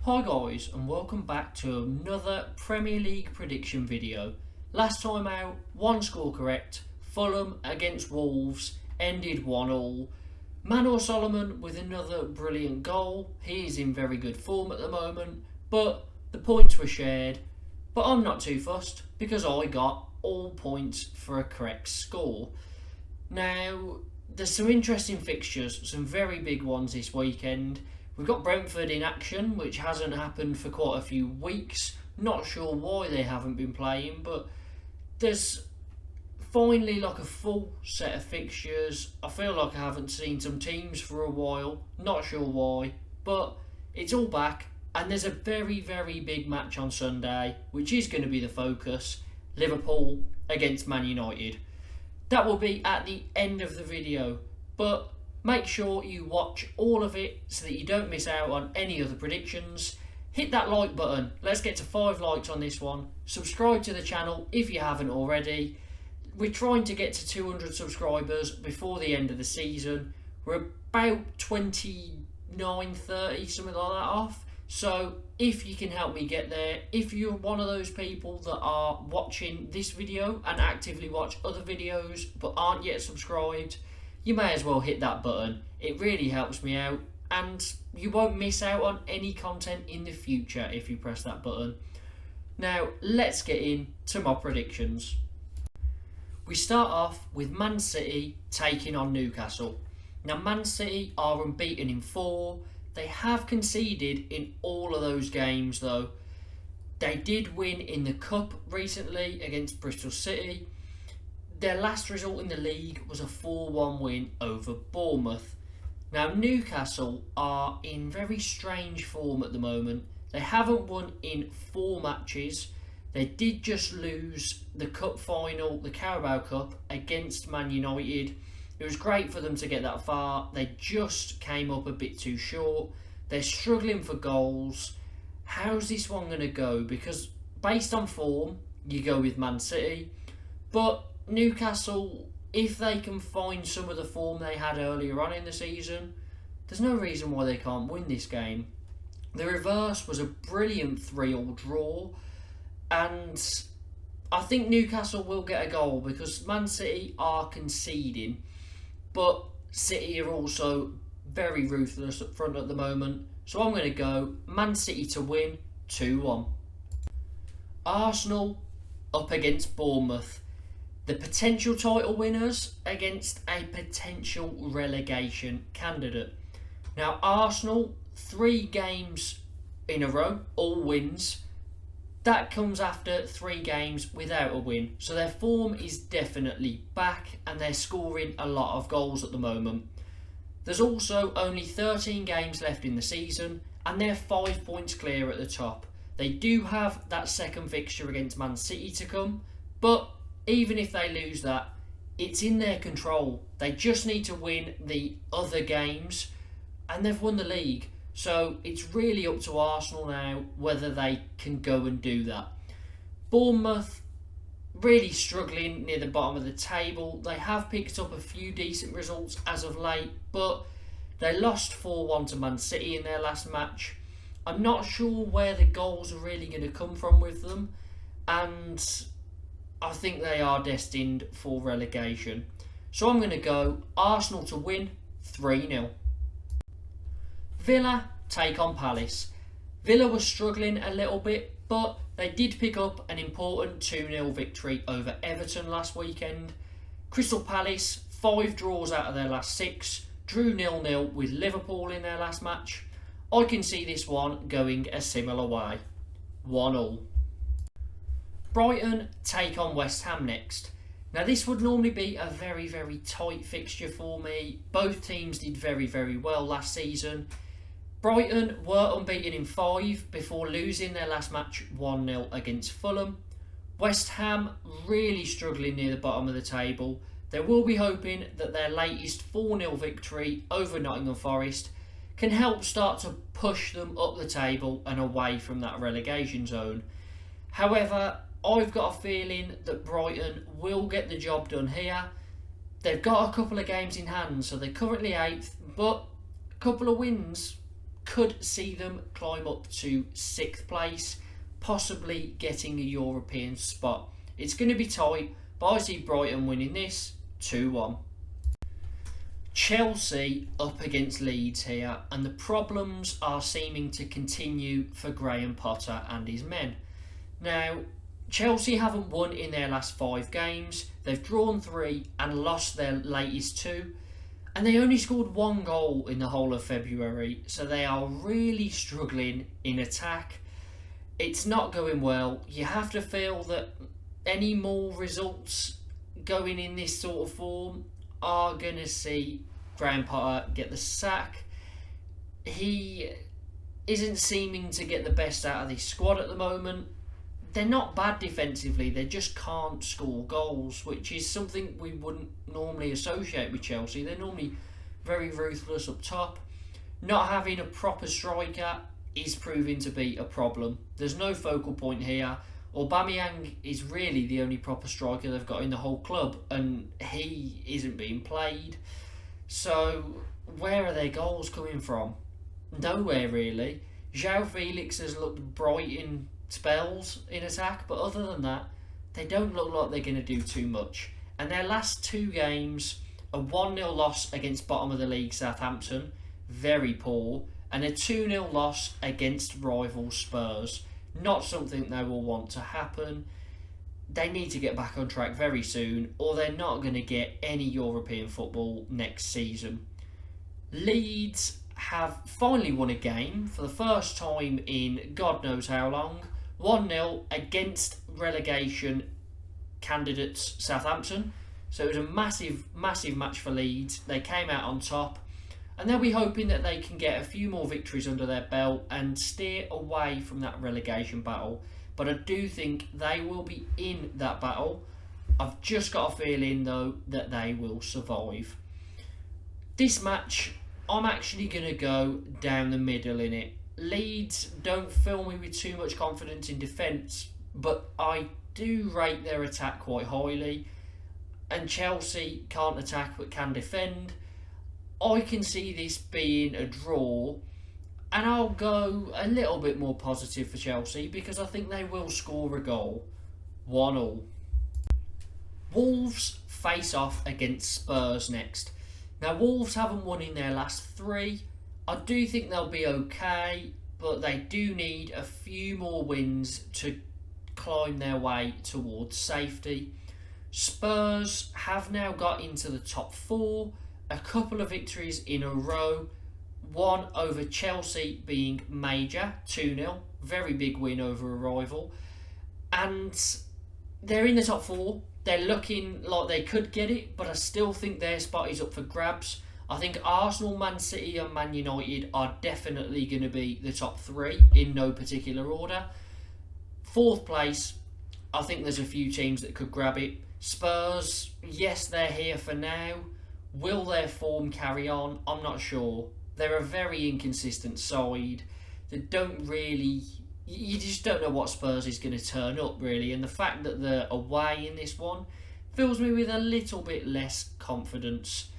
Hi guys, and welcome back to another Premier League prediction video. Last time out, one score correct. Fulham against Wolves ended 1-1. Manor Solomon with another brilliant goal. He is in very good form at the moment, but the points were shared. But I'm not too fussed because I got all points for a correct score. Now, there's some interesting fixtures, some very big ones this weekend. We've got Brentford in action, which hasn't happened for quite a few weeks. Not sure why they haven't been playing, but there's finally like a full set of fixtures. I feel like I haven't seen some teams for a while. Not sure why, but it's all back. And there's a very, very big match on Sunday, which is going to be the focus. Liverpool against Man United. That will be at the end of the video, but make sure you watch all of it so that you don't miss out on any other predictions. Hit that like button. Let's get to 5 likes on this one. Subscribe to the channel if you haven't already. We're trying to get to 200 subscribers before the end of the season. We're about 29, 30, something like that off. So if you can help me get there, if you're one of those people that are watching this video and actively watch other videos but aren't yet subscribed, you may as well hit that button. It really helps me out and you won't miss out on any content in the future if you press that button. Now let's get into my predictions. We start off with Man City taking on Newcastle. Now Man City are unbeaten in 4. They have conceded in all of those games though. They did win in the Cup recently against Bristol City. Their last result in the league was a 4-1 win over Bournemouth. Now Newcastle are in very strange form at the moment. They haven't won in 4 matches. They did just lose the cup final, the Carabao Cup, against Man United. It was great for them to get that far. They just came up a bit too short. They're struggling for goals. How's this one going to go? Because based on form, you go with Man City. But Newcastle, if they can find some of the form they had earlier on in the season, there's no reason why they can't win this game. The reverse was a brilliant 3-3 draw. And I think Newcastle will get a goal because Man City are conceding. But City are also very ruthless up front at the moment. So I'm going to go Man City to win 2-1. Arsenal up against Bournemouth. The potential title winners against a potential relegation candidate. Now Arsenal, 3 games in a row, all wins. That comes after 3 games without a win. So their form is definitely back and they're scoring a lot of goals at the moment. There's also only 13 games left in the season and they're 5 points clear at the top. They do have that second fixture against Man City to come, but even if they lose that, it's in their control. They just need to win the other games and they've won the league. So it's really up to Arsenal now whether they can go and do that. Bournemouth really struggling near the bottom of the table. They have picked up a few decent results as of late, but they lost 4-1 to Man City in their last match. I'm not sure where the goals are really going to come from with them, and I think they are destined for relegation. So I'm going to go Arsenal to win 3-0. Villa take on Palace. Villa was struggling a little bit, but they did pick up an important 2-0 victory over Everton last weekend. Crystal Palace, 5 draws out of their last 6, drew 0-0 with Liverpool in their last match. I can see this one going a similar way, 1-1. Brighton take on West Ham next. Now this would normally be a very, very tight fixture for me. Both teams did very, very well last season. Brighton were unbeaten in 5 before losing their last match 1-0 against Fulham. West Ham really struggling near the bottom of the table. They will be hoping that their latest 4-0 victory over Nottingham Forest can help start to push them up the table and away from that relegation zone. However, I've got a feeling that Brighton will get the job done here. They've got a couple of games in hand, so they're currently 8th, but a couple of wins could see them climb up to 6th place, possibly getting a European spot. It's going to be tight, but I see Brighton winning this 2-1. Chelsea up against Leeds here, and the problems are seeming to continue for Graham Potter and his men. Now, Chelsea haven't won in their last 5 games. They've drawn 3 and lost their latest 2. And they only scored 1 goal in the whole of February. So they are really struggling in attack. It's not going well. You have to feel that any more results going in this sort of form are going to see Graham Potter get the sack. He isn't seeming to get the best out of this squad at the moment. They're not bad defensively, they just can't score goals, which is something we wouldn't normally associate with Chelsea. They're normally very ruthless up top. Not having a proper striker is proving to be a problem. There's no focal point here. Aubameyang is really the only proper striker they've got in the whole club, and he isn't being played. So where are their goals coming from? Nowhere really. João Felix has looked bright in spells in attack, but other than that, they don't look like they're going to do too much. And their last 2 games, a 1-0 loss against bottom of the league Southampton, very poor, and a 2-0 loss against rival Spurs. Not something they will want to happen. They need to get back on track very soon, or they're not going to get any European football next season. Leeds have finally won a game for the first time in God knows how long. 1-0 against relegation candidates Southampton. So it was a massive match for Leeds. They came out on top, and they'll be hoping that they can get a few more victories under their belt and steer away from that relegation battle. But I do think they will be in that battle. I've just got a feeling though that they will survive. This match, I'm actually going to go down the middle in it. Leeds don't fill me with too much confidence in defence, but I do rate their attack quite highly. And Chelsea can't attack but can defend. I can see this being a draw, and I'll go a little bit more positive for Chelsea because I think they will score a goal. 1-1. Wolves face off against Spurs next. Now, Wolves haven't won in their last 3. I do think they'll be okay, but they do need a few more wins to climb their way towards safety. Spurs have now got into the top 4, a couple of victories in a row, one over Chelsea being major, 2-0, very big win over a rival, and they're in the top 4. They're looking like they could get it, but I still think their spot is up for grabs. I think Arsenal, Man City and Man United are definitely going to be the top 3 in no particular order. 4th place, I think there's a few teams that could grab it. Spurs, yes, they're here for now. Will their form carry on? I'm not sure. They're a very inconsistent side. They don't really... You just don't know what Spurs is going to turn up, really. And the fact that they're away in this one fills me with a little bit less confidence.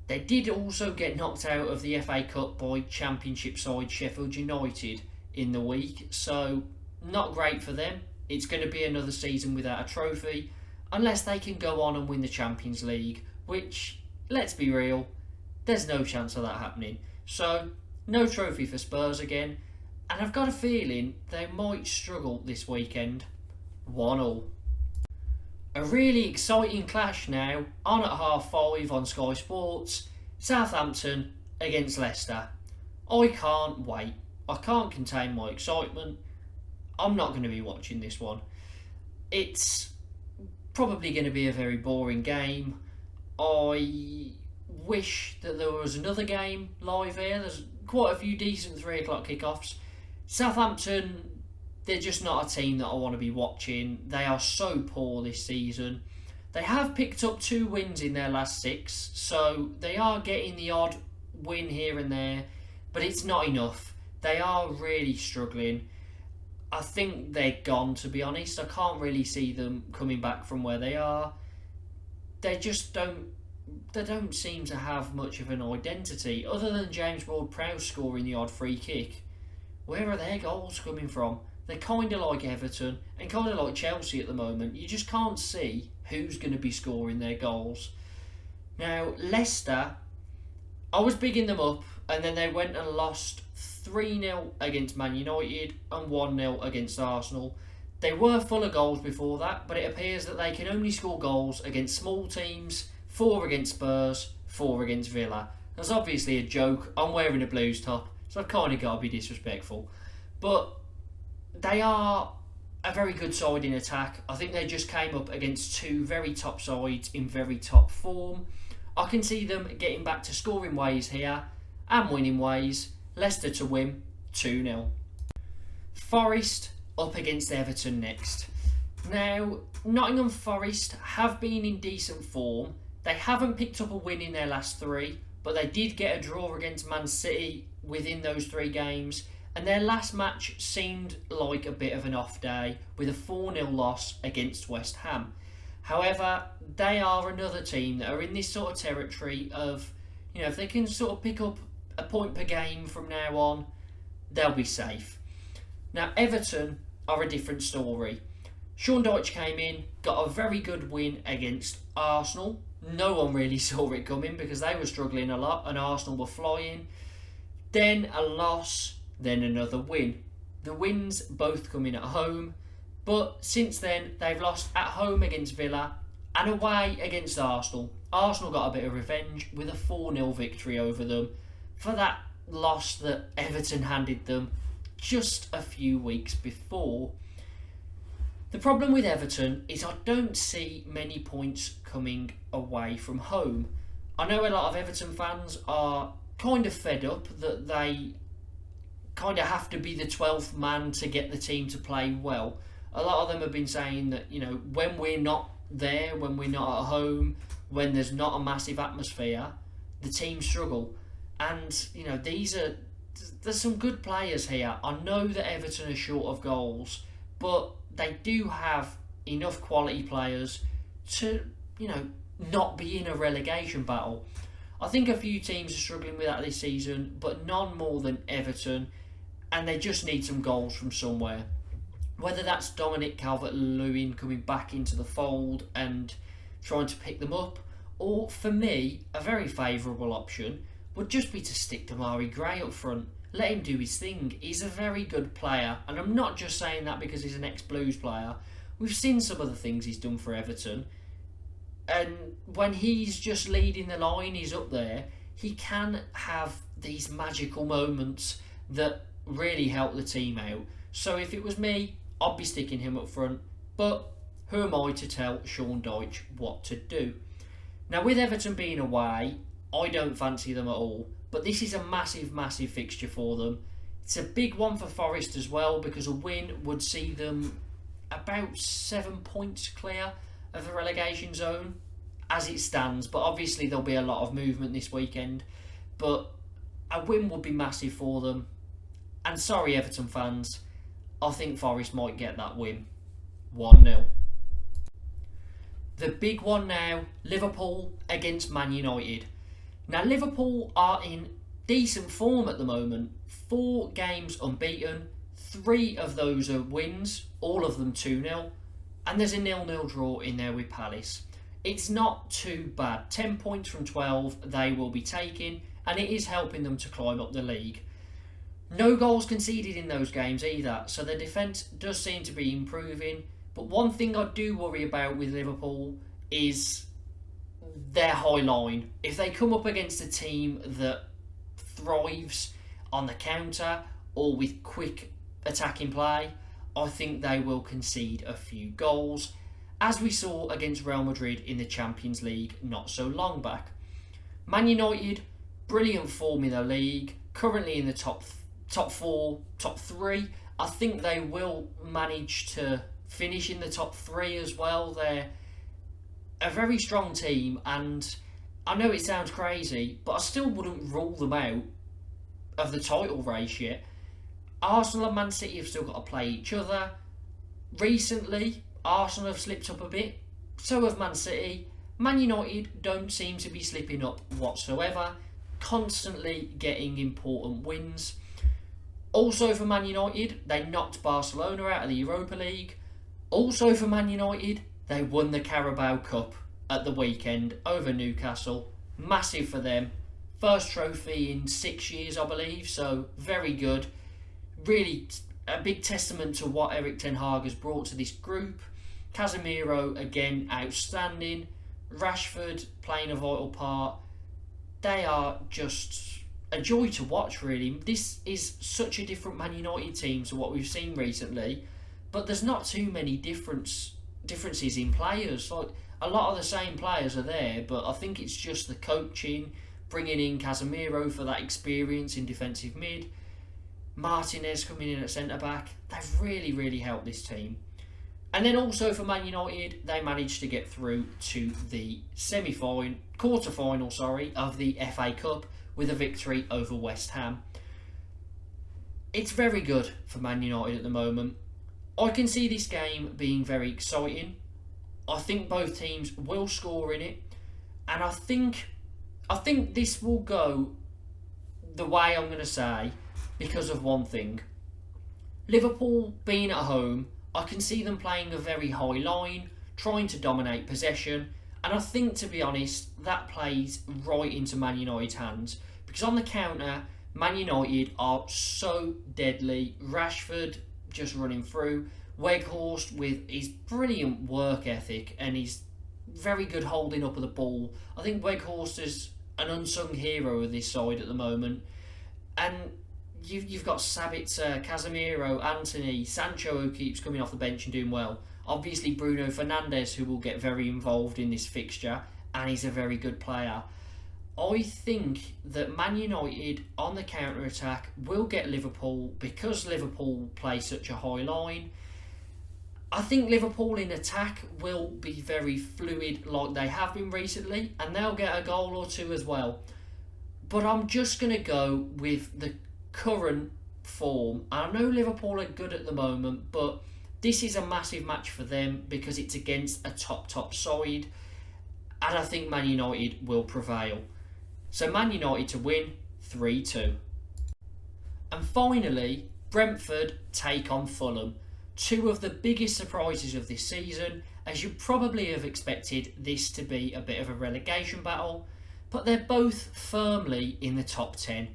They did also get knocked out of the FA Cup by Championship side Sheffield United in the week. So, not great for them. It's going to be another season without a trophy. Unless they can go on and win the Champions League. Which, let's be real, there's no chance of that happening. So, no trophy for Spurs again. And I've got a feeling they might struggle this weekend. 1-1. A really exciting clash now, on at 5:30 on Sky Sports. Southampton against Leicester. I can't wait. I can't contain my excitement. I'm not going to be watching this one. It's probably going to be a very boring game. I wish that there was another game live here. There's quite a few decent 3 o'clock kickoffs. Southampton, they're just not a team that I want to be watching. They are so poor this season. They have picked up 2 wins in their last 6, so they are getting the odd win here and there, but it's not enough. They are really struggling. I think they're gone, to be honest. I can't really see them coming back from where they are. They just don't they don't seem to have much of an identity other than James Ward-Prowse scoring the odd free kick. Where are their goals coming from? They're kind of like Everton and kind of like Chelsea at the moment. You just can't see who's going to be scoring their goals. Now, Leicester, I was bigging them up, and then they went and lost 3-0 against Man United and 1-0 against Arsenal. They were full of goals before that, but it appears that they can only score goals against small teams. 4 against Spurs, 4 against Villa. That's obviously a joke. I'm wearing a Blues top, so I've kind of got to be disrespectful. But they are a very good side in attack. I think they just came up against 2 very top sides in very top form. I can see them getting back to scoring ways here and winning ways. Leicester to win 2-0. Forest up against Everton next. Now, Nottingham Forest have been in decent form. They haven't picked up a win in their last 3, but they did get a draw against Man City within those 3 games, and their last match seemed like a bit of an off day with a 4-0 loss against West Ham. However, they are another team that are in this sort of territory of, if they can sort of pick up a point per game from now on, they'll be safe. Now, Everton are a different story. Sean Dyche came in, got a very good win against Arsenal. No one really saw it coming because they were struggling a lot and Arsenal were flying. Then a loss, then another win. The wins both coming at home, but since then they've lost at home against Villa and away against Arsenal. Arsenal got a bit of revenge with a 4-0 victory over them for that loss that Everton handed them just a few weeks before. The problem with Everton is I don't see many points coming away from home. I know a lot of Everton fans are kind of fed up that they kind of have to be the 12th man to get the team to play well. A lot of them have been saying that, when we're not there, when we're not at home, when there's not a massive atmosphere, the team struggle. And, there's some good players here. I know that Everton are short of goals, but they do have enough quality players to, not be in a relegation battle. I think a few teams are struggling with that this season, but none more than Everton, and they just need some goals from somewhere. Whether that's Dominic Calvert-Lewin coming back into the fold and trying to pick them up, or for me, a very favourable option would just be to stick Damari Gray up front. Let him do his thing. He's a very good player, and I'm not just saying that because he's an ex-Blues player. We've seen some of the things he's done for Everton, and when he's just leading the line, he's up there, he can have these magical moments that really help the team out. So if it was me, I'd be sticking him up front, but who am I to tell Sean Dyche what to do? Now, with Everton being away, I don't fancy them at all. But this is a massive, massive fixture for them. It's a big one for Forest as well because a win would see them about 7 points clear of the relegation zone as it stands. But obviously there'll be a lot of movement this weekend. But a win would be massive for them. And sorry, Everton fans, I think Forest might get that win. 1-0. The big one now, Liverpool against Man United. Now, Liverpool are in decent form at the moment. 4 games unbeaten. 3 of those are wins, all of them 2-0. And there's a 0-0 draw in there with Palace. It's not too bad. 10 points from 12 they will be taking, and it is helping them to climb up the league. No goals conceded in those games either, so their defence does seem to be improving. But one thing I do worry about with Liverpool is their high line. If they come up against a team that thrives on the counter or with quick attacking play, I think they will concede a few goals, as we saw against Real Madrid in the Champions League not so long back. Man United, brilliant form in the league, currently in the top 4, top 3. I think they will manage to finish in the top 3 as well. They're a very strong team, and I know it sounds crazy, but I still wouldn't rule them out of the title race yet. Arsenal and Man City have still got to play each other. Recently, Arsenal have slipped up a bit, so have Man City, Man United don't seem to be slipping up whatsoever, constantly getting important wins. Also for Man United, they knocked Barcelona out of the Europa League. Also for Man United, they won the Carabao Cup at the weekend over Newcastle. Massive for them. First trophy in 6 years, I believe, so very good. Really a big testament to what Erik Ten Hag has brought to this group. Casemiro, again, outstanding. Rashford playing a vital part. They are just a joy to watch, really. This is such a different Man United team to what we've seen recently, but there's not too many differences in players. Like, a lot of the same players are there, but I think it's just the coaching, bringing in Casemiro for that experience in defensive mid, Martinez coming in at centre-back. They've really, really helped this team. And then also for Man United, they managed to get through to the quarter-final, of the FA Cup with a victory over West Ham. It's very good for Man United at the moment. I can see this game being very exciting. I think both teams will score in it, and I think this will go the way I'm going to say because of one thing. Liverpool being at home, I can see them playing a very high line, trying to dominate possession, and I think, to be honest, that plays right into Man United's hands, because on the counter, Man United are so deadly. Rashford just running through, Weghorst with his brilliant work ethic and his very good holding up of the ball. I think Weghorst is an unsung hero of this side at the moment, and you've got Sabitzer, Casemiro, Anthony, Sancho, who keeps coming off the bench and doing well. Obviously Bruno Fernandes, who will get very involved in this fixture, and he's a very good player. I think that Man United on the counter-attack will get Liverpool because Liverpool play such a high line. I think Liverpool in attack will be very fluid like they have been recently, and they'll get a goal or two as well. But I'm just going to go with the current form. I know Liverpool are good at the moment, but this is a massive match for them because it's against a top side, and I think Man United will prevail. So Man United to win 3-2. And finally, Brentford take on Fulham. Two of the biggest surprises of this season, as you probably have expected this to be a bit of a relegation battle, but they're both firmly in the top 10.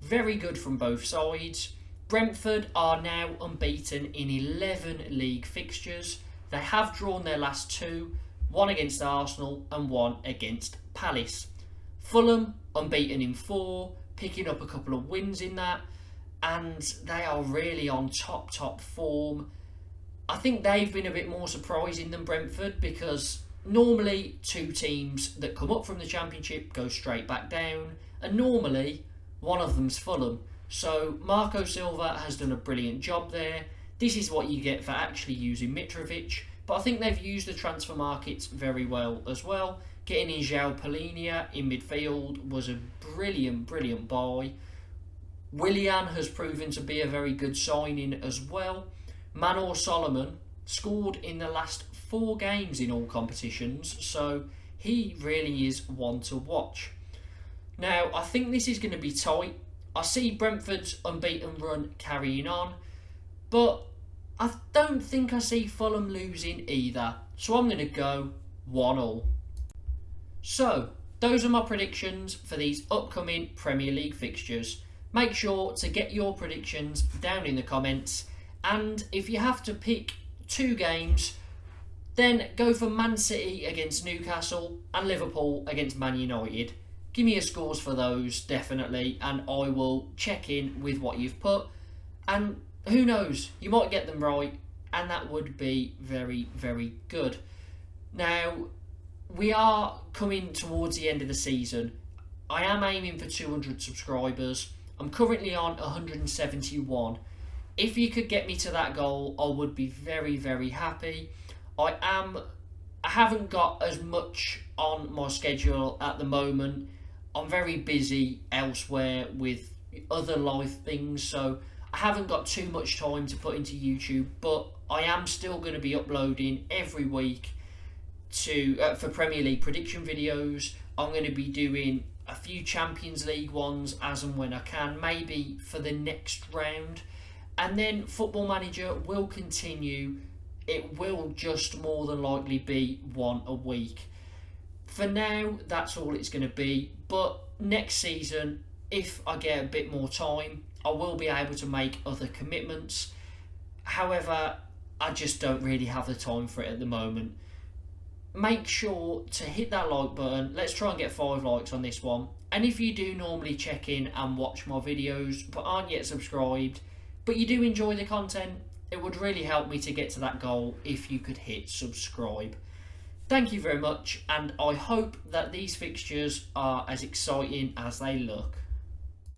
Very good from both sides. Brentford are now unbeaten in 11 league fixtures. They have drawn their last two, one against Arsenal and one against Palace. Fulham unbeaten in 4, picking up a couple of wins in that, and they are really on top form. I think they've been a bit more surprising than Brentford, because normally two teams that come up from the Championship go straight back down, and normally one of them's Fulham. So Marco Silva has done a brilliant job there. This is what you get for actually using Mitrovic, but I think they've used the transfer markets very well as well. Getting in João Palhinha in midfield was a brilliant buy. Willian has proven to be a very good signing as well. Manor Solomon scored in the last 4 games in all competitions, so he really is one to watch. Now, I think this is going to be tight. I see Brentford's unbeaten run carrying on, but I don't think I see Fulham losing either, so I'm going to go 1-1. So, those are my predictions for these upcoming Premier League fixtures. Make sure to get your predictions down in the comments, and if you have to pick 2 games, then go for Man City against Newcastle and Liverpool against Man United. Give me your scores for those, definitely, and I will check in with what you've put, and who knows, you might get them right, and that would be very good. Now, we are coming towards the end of the season. I am aiming for 200 subscribers. I'm currently on 171. If you could get me to that goal, I would be very happy. I haven't got as much on my schedule at the moment. I'm very busy elsewhere with other life things, so I haven't got too much time to put into YouTube, but I am still going to be uploading every week for Premier League prediction videos. I'm going to be doing a few Champions League ones as and when I can, maybe for the next round. And then Football Manager will continue. It will just more than likely be one a week. For now, that's all it's going to be. But next season, if I get a bit more time, I will be able to make other commitments. However, I just don't really have the time for it at the moment. Make sure to hit that like button. Let's try and get 5 likes on this one. And if you do normally check in and watch my videos but aren't yet subscribed, but you do enjoy the content, it would really help me to get to that goal if you could hit subscribe. Thank you very much, and I hope that these fixtures are as exciting as they look.